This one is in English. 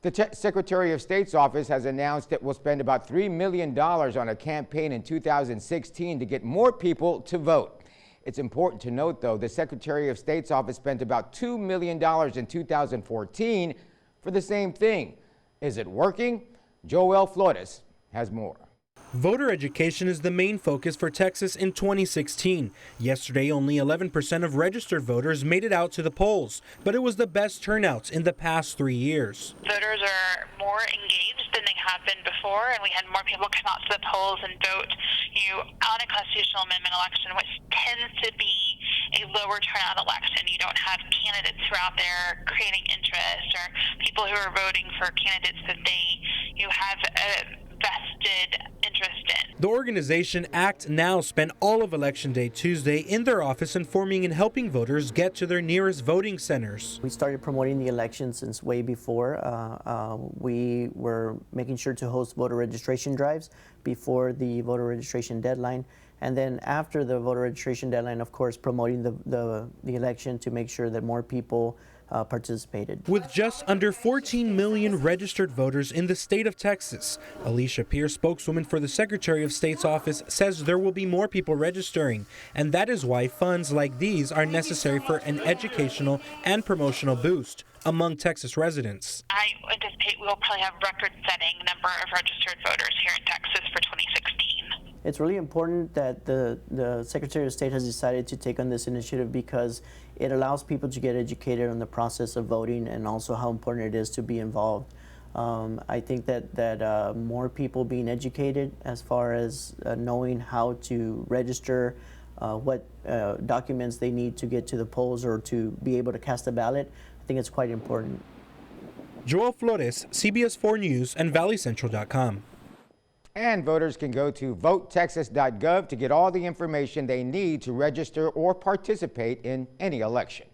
The Secretary of State's office has announced it will spend about $3 million on a campaign in 2016 to get more people to vote. It's important to note, though, the Secretary of State's office spent about $2 million in 2014 for the same thing. Is it working? Joel Flores has more. Voter education is the main focus for Texas in 2016. Yesterday, only 11% of registered voters made it out to the polls, but it was the best turnouts in the past 3 years. Voters are more engaged than they have been before, and we had more people come out to the polls and vote on a constitutional amendment election, which tends to be a lower turnout election. You don't have candidates who are out there creating interest, or people who are voting for candidates that they have a vested interest in. The organization Act Now spent all of Election Day Tuesday in their office informing and helping voters get to their nearest voting centers. We started promoting the election since way before. We were making sure to host voter registration drives before the voter registration deadline. And then after the voter registration deadline, of course, promoting the election to make sure that more people participated. With just under 14 million registered voters in the state of Texas, Alicia Pierce, spokeswoman for the Secretary of State's office, says there will be more people registering, and that is why funds like these are necessary for an educational and promotional boost among Texas residents. I anticipate we will probably have record-setting number of registered voters here in Texas for 2016. It's really important that the Secretary of State has decided to take on this initiative because it allows people to get educated on the process of voting and also how important it is to be involved. I think that more people being educated as far as knowing how to register, what documents they need to get to the polls or to be able to cast a ballot, I think it's quite important. Joel Flores, CBS 4 News and ValleyCentral.com. And voters can go to votetexas.gov to get all the information they need to register or participate in any election.